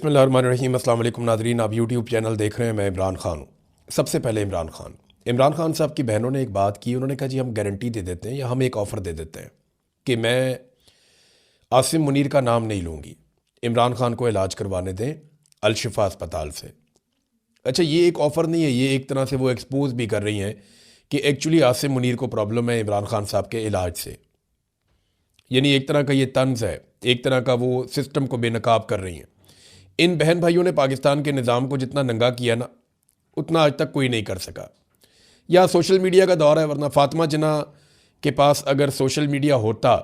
बिस्मिल्लाहिर्रहमानिर्रहीम। अस्सलाम वालेकुम नाज़रीन, आप यूट्यूब चैनल देख रहे हैं। मैं इमरान खान हूँ। सबसे पहले इमरान खान साहब की बहनों ने एक बात की। उन्होंने कहा जी हम गारंटी दे देते हैं या हम एक ऑफ़र दे देते हैं कि मैं आसिम मुनीर का नाम नहीं लूँगी, इमरान खान को इलाज करवाने दें अल-शिफा अस्पताल से। अच्छा, ये एक ऑफ़र नहीं है, ये एक तरह से वो एक्सपोज भी कर रही हैं कि एक्चुअली आसिम मुनीर को प्रॉब्लम है इमरान खान साहब के इलाज से। यानी एक तरह का ये तंज़ है, एक तरह का वो सिस्टम को बेनकाब कर रही हैं। इन बहन भाइयों ने पाकिस्तान के निज़ाम को जितना नंगा किया ना, उतना आज तक कोई नहीं कर सका। या सोशल मीडिया का दौर है, वरना फातिमा जिन्ना के पास अगर सोशल मीडिया होता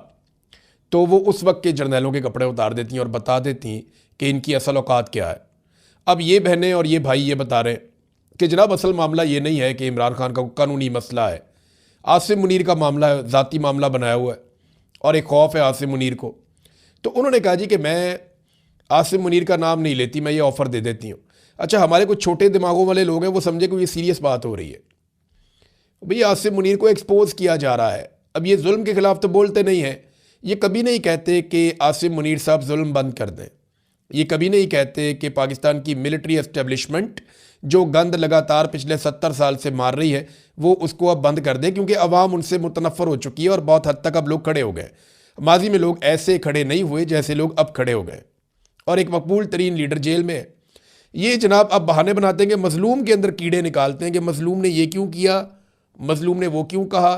तो वो उस वक्त के जर्नैलों के कपड़े उतार देती और बता देती कि इनकी असल औकात क्या है। अब ये बहनें और ये भाई ये बता रहे हैं कि जनाब असल मामला ये नहीं है कि इमरान खान का कानूनी मसला है, आसिम मुनीर का मामला है, ज़ाती मामला बनाया हुआ है और एक खौफ है आसिम मुनीर को। तो उन्होंने कहा जी कि मैं आसिम मुनीर का नाम नहीं लेती, मैं ये ऑफ़र दे देती हूँ। अच्छा, हमारे कुछ छोटे दिमागों वाले लोग हैं, वो समझे कि ये सीरियस बात हो रही है। भैया आसिम मुनीर को एक्सपोज किया जा रहा है। अब ये जुल्म के ख़िलाफ़ तो बोलते नहीं हैं, ये कभी नहीं कहते कि आसिम मुनीर साहब जुल्म बंद कर दें, ये कभी नहीं कहते कि पाकिस्तान की मिलिट्री एस्टेब्लिशमेंट जो गंद लगातार पिछले 70 साल से मार रही है वो उसको अब बंद कर दे, क्योंकि अवाम उनसे मुतनफ़र हो चुकी है और बहुत हद तक अब लोग खड़े हो गए। माजी में लोग ऐसे खड़े नहीं हुए जैसे लोग अब खड़े हो गए और एक मकबूल तरीन लीडर जेल में है। ये जनाब अब बहाने बनाते हैं कि मजलूम के अंदर कीड़े निकालते हैं कि मजलूम ने ये क्यों किया, मजलूम ने वो क्यों कहा।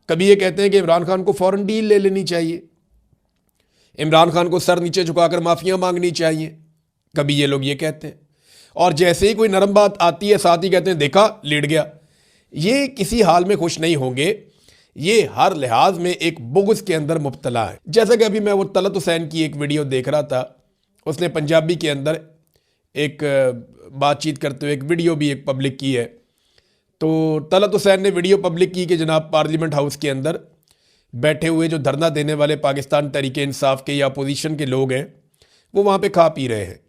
कभी ये कहते हैं कि इमरान खान को फ़ौरन डील ले लेनी चाहिए, इमरान खान को सर नीचे झुकाकर माफ़ियाँ मांगनी चाहिए, कभी ये लोग ये कहते हैं। और जैसे ही कोई नरम बात आती है साथ ही कहते हैं देखा लेट गया। ये किसी हाल में खुश नहीं होंगे, ये हर लिहाज में एक बुग़्ज़ के अंदर मुब्तला है। जैसा कि अभी मैं वो तलत हुसैन की एक वीडियो देख रहा था, उसने पंजाबी के अंदर एक बातचीत करते हुए एक वीडियो भी एक पब्लिक की है। तो तलत हुसैन ने वीडियो पब्लिक की कि जनाब पार्लियामेंट हाउस के अंदर बैठे हुए जो धरना देने वाले पाकिस्तान तहरीक इंसाफ के या अपोजिशन के लोग हैं वो वहाँ पे खा पी रहे हैं।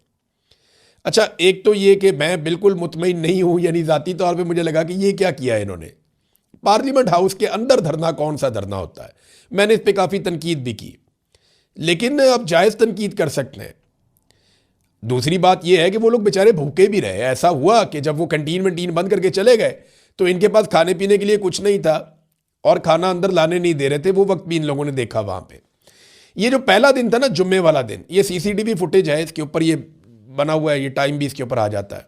अच्छा, एक तो ये कि मैं बिल्कुल मुतमईन नहीं हूँ, यानी ज़ाती तौर पे मुझे लगा कि ये क्या किया है इन्होंने। पार्लियामेंट हाउस के अंदर धरना कौन सा धरना होता है, मैंने इस पर काफ़ी तनकीद भी की, लेकिन अब जायज़ तनकीद कर सकते हैं। दूसरी बात यह है कि वो लोग बेचारे भूखे भी रहे। ऐसा हुआ कि जब वो कैंटीन वंटीन बंद करके चले गए तो इनके पास खाने पीने के लिए कुछ नहीं था और खाना अंदर लाने नहीं दे रहे थे। वो वक्त भी इन लोगों ने देखा वहाँ पे। ये जो पहला दिन था ना, जुम्मे वाला दिन, ये सीसीटीवी फुटेज है, इसके ऊपर ये बना हुआ है, ये टाइम भी इसके ऊपर आ जाता है।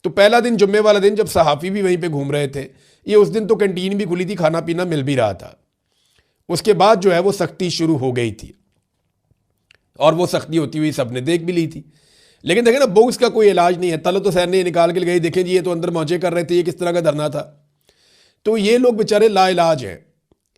तो पहला दिन जुम्मे वाला दिन जब सहाफ़ी भी वहीं पर घूम रहे थे, ये उस दिन तो कैंटीन भी खुली थी, खाना पीना मिल भी रहा था। उसके बाद जो है वो सख्ती शुरू हो गई थी और वो सख्ती होती हुई सबने देख भी ली थी। लेकिन देखें ना, बुग़्ज़ का कोई इलाज नहीं है। तलत हुसैन ने निकाल के गई, देखें जी ये तो अंदर मौजे कर रहे थे, ये किस तरह का धरना था। तो ये लोग बेचारे लाइलाज हैं,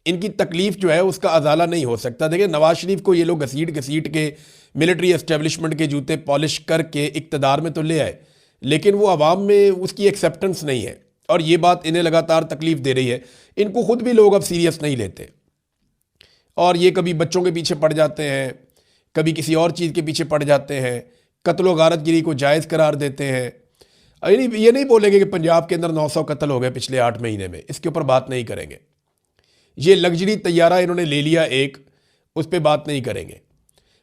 इनकी तकलीफ़ जो है उसका अजाला नहीं हो सकता। देखिए नवाज शरीफ को ये लोग घसीट घसीट के मिलिट्री एस्टेब्लिशमेंट के जूते पॉलिश करके इक़्तिदार में तो ले आए, लेकिन वो अवाम में उसकी एक्सेप्टेंस नहीं है और ये बात इन्हें लगातार तकलीफ़ दे रही है। इनको खुद भी लोग अब सीरियस नहीं लेते और ये कभी बच्चों के पीछे पड़ जाते हैं, कभी किसी और चीज़ के पीछे पड़ जाते हैं, कत्ल व गारतगिरी को जायज़ करार देते हैं। ये नहीं बोलेंगे कि पंजाब के अंदर 900 कत्ल हो गए पिछले 8 महीने में, इसके ऊपर बात नहीं करेंगे। ये लग्जरी तैयारा इन्होंने ले लिया एक, उस पर बात नहीं करेंगे।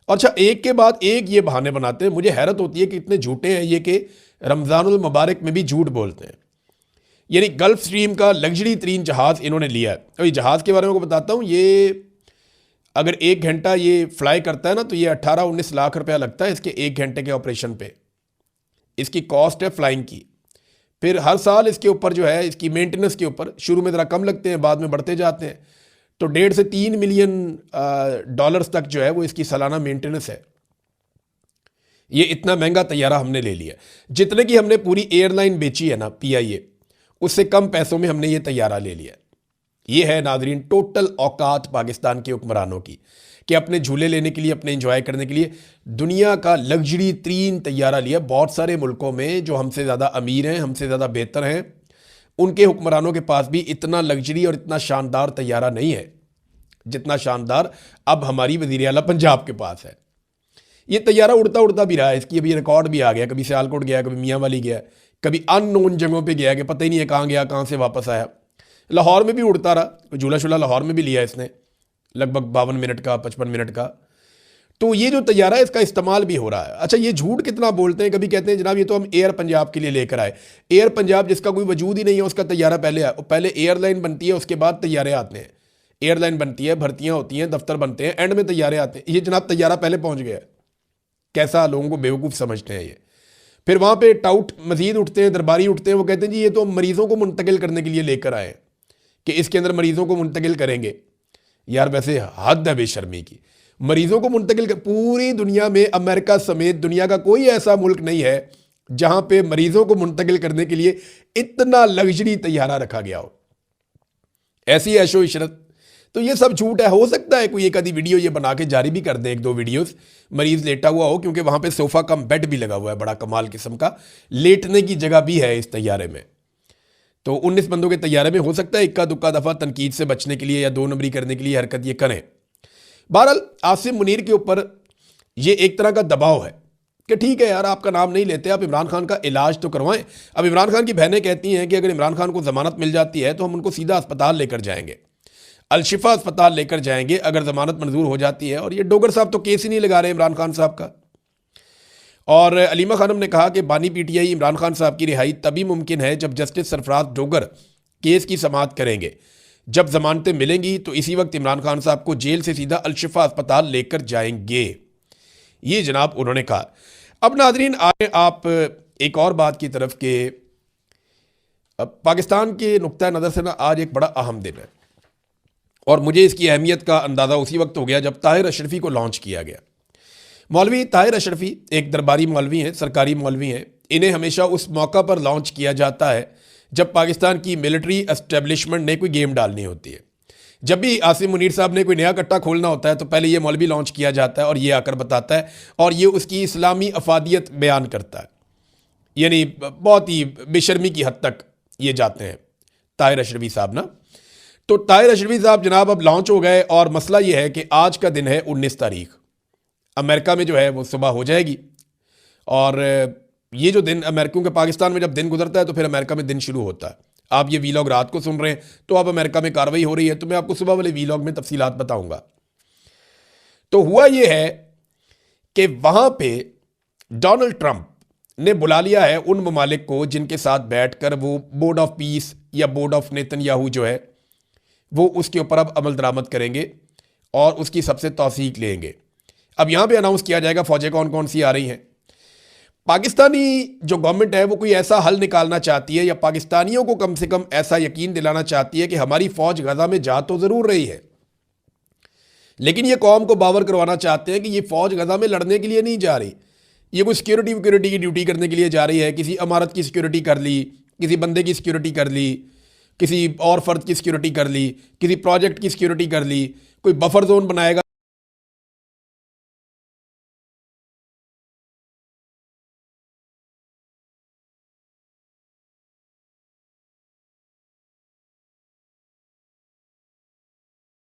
अच्छा, एक के बाद एक ये बहाने बनाते हैं। मुझे हैरत होती है कि इतने झूठे हैं ये कि रमज़ानुल मुबारक में भी झूठ बोलते हैं। यानी गल्फ स्ट्रीम का लग्जरी तरीन जहाज़ इन्होंने लिया है। और ये जहाज़ के बारे में बताता हूँ, ये अगर 1 घंटा ये फ्लाई करता है ना तो ये 18-19 लाख रुपया लगता है इसके 1 घंटे के ऑपरेशन पे। इसकी कॉस्ट है फ्लाइंग की। फिर हर साल इसके ऊपर जो है इसकी मेंटेनेंस के ऊपर, शुरू में ज़रा कम लगते हैं, बाद में बढ़ते जाते हैं, तो 1.5 से 3 मिलियन डॉलर्स तक जो है वो इसकी सालाना मेंटेनेंस है। ये इतना महंगा तैयारा हमने ले लिया, जितने की हमने पूरी एयरलाइन बेची है ना PIA, उससे कम पैसों में हमने ये तैयारा ले लिया। ये है नाजरीन टोटल औकात पाकिस्तान के हुक्मरानों की कि अपने झूले लेने के लिए, अपने एंजॉय करने के लिए दुनिया का लग्जरी तरीन तैयारा लिया। बहुत सारे मुल्कों में जो हमसे ज़्यादा अमीर हैं, हमसे ज़्यादा बेहतर हैं, उनके हुक्मरानों के पास भी इतना लग्जरी और इतना शानदार तैयारा नहीं है जितना शानदार अब हमारी वज़ीर आला पंजाब के पास है। ये तैयारा उड़ता उड़ता भी रहा है, इसकी अभी रिकॉर्ड भी आ गया। कभी सियालकोट गया, कभी मियाँ वाली गया, कभी अननोन जगहों पर गया कि पता ही नहीं है कहाँ गया, कहाँ से वापस आया। लाहौर में भी उड़ता रहा, झूला शूला लाहौर में भी लिया इसने, लगभग 52 मिनट का, 55 मिनट का। तो ये जो तैयारा है इसका इस्तेमाल भी हो रहा है। अच्छा, ये झूठ कितना बोलते हैं, कभी कहते हैं जनाब ये तो हम एयर पंजाब के लिए लेकर आए। एयर पंजाब जिसका कोई वजूद ही नहीं है, उसका तैयारा पहले एयरलाइन बनती है, उसके बाद तैयारे आते हैं। एयरलाइन बनती है, भर्तियां होती हैं, दफ्तर बनते हैं, एंड में तैयारे आते हैं। ये जनाब तैयारा पहले पहुंच गया है। कैसा लोगों को बेवकूफ़ समझते हैं ये। फिर वहाँ पे टाउट मजीद उठते हैं, दरबारी उठते हैं, वो कहते हैं जी ये तो हम मरीज़ों को मुंतकिल करने के लिए लेकर आए हैं कि इसके अंदर मरीज़ों को मुंतकिल करेंगे। यार वैसे हद है बेशर्मी की। मरीज़ों को मुंतकिल कर, पूरी दुनिया में अमेरिका समेत दुनिया का कोई ऐसा मुल्क नहीं है जहाँ पे मरीज़ों को मुंतकिल करने के लिए इतना लग्जरी तैयारा रखा गया हो, ऐसी ऐशो इशरत। तो ये सब झूठ है। हो सकता है कोई एक आधी वीडियो ये बना के जारी भी कर दे, एक दो वीडियोस, मरीज लेटा हुआ हो, क्योंकि वहाँ पे सोफ़ा कम बेड भी लगा हुआ है, बड़ा कमाल किस्म का लेटने की जगह भी है इस तैयारे में। तो 19 बंदों के तैयारे में हो सकता है इक्का दुक्का दफ़ा तनकीद से बचने के लिए या दो नंबरी करने के लिए हरकत ये करें। बहरहाल आसिम मुनीर के ऊपर ये एक तरह का दबाव है कि ठीक है यार, आपका नाम नहीं लेते, आप इमरान खान का इलाज तो करवाएं। अब इमरान खान की बहनें कहती हैं कि अगर इमरान खान को ज़मानत मिल जाती है तो हम उनको सीधा अस्पताल लेकर जाएंगे, अलशिफा अस्पताल लेकर जाएंगे अगर ज़मानत मंजूर हो जाती है। और ये डोगर साहब तो केस ही नहीं लगा रहे इमरान खान साहब का। और अलीमा खानम ने कहा कि बानी पीटीआई इमरान खान साहब की रिहाई तभी मुमकिन है जब जस्टिस सरफराज डोगर केस की समाअत करेंगे। जब जमानतें मिलेंगी तो इसी वक्त इमरान खान साहब को जेल से सीधा अलशिफा अस्पताल लेकर जाएंगे, ये जनाब उन्होंने कहा। अब नाजरीन आए आप एक और बात की तरफ के पाकिस्तान के नुक्ता नज़र से ना आज एक बड़ा अहम दिन है और मुझे इसकी अहमियत का अंदाज़ा उसी वक्त हो गया जब ताहिर अशरफी को लॉन्च किया गया। मौलवी ताहिर अशरफी एक दरबारी मौलवी हैं, सरकारी मौलवी हैं। इन्हें हमेशा उस मौका पर लॉन्च किया जाता है जब पाकिस्तान की मिलिट्री एस्टेब्लिशमेंट ने कोई गेम डालनी होती है। जब भी आसिम मुनीर साहब ने कोई नया कट्टा खोलना होता है तो पहले ये मौलवी लॉन्च किया जाता है और ये आकर बताता है और ये उसकी इस्लामी अफादियत बयान करता है। यानी बहुत ही बेशर्मी की हद तक ये जाते हैं ताहिर अशरफी साहब ना। तो ताहिर अशरफी साहब जनाब अब लॉन्च हो गए और मसला ये है कि आज का दिन है 19 तारीख, अमेरिका में जो है वो सुबह हो जाएगी। और ये जो दिन अमेरिका के पाकिस्तान में जब दिन गुजरता है तो फिर अमेरिका में दिन शुरू होता है। आप ये वीलॉग रात को सुन रहे हैं तो अब अमेरिका में कार्रवाई हो रही है, तो मैं आपको सुबह वाले वीलॉग में तफसीलात बताऊंगा। तो हुआ ये है कि वहां पे डोनाल्ड ट्रंप ने बुला लिया है उन ममालिक को जिनके साथ बैठकर वो बोर्ड ऑफ पीस या बोर्ड ऑफ नेतन्याहू जो है वो उसके ऊपर अब अमल दरामद करेंगे और उसकी सबसे तौसीक लेंगे। अब यहां पे अनाउंस किया जाएगा फौजें कौन कौन सी आ रही हैं। पाकिस्तानी जो गवर्नमेंट है वो कोई ऐसा हल निकालना चाहती है या पाकिस्तानियों को कम से कम ऐसा यकीन दिलाना चाहती है कि हमारी फौज गजा में जा तो जरूर रही है, लेकिन ये कौम को बावर करवाना चाहते हैं कि ये फौज गजा में लड़ने के लिए नहीं जा रही, ये कोई सिक्योरिटी की ड्यूटी करने के लिए जा रही है। किसी इमारत की सिक्योरिटी कर ली, किसी बंदे की सिक्योरिटी कर ली, किसी और फर्द की सिक्योरिटी कर ली, किसी प्रोजेक्ट की सिक्योरिटी कर ली, कोई बफर जोन बनाएगा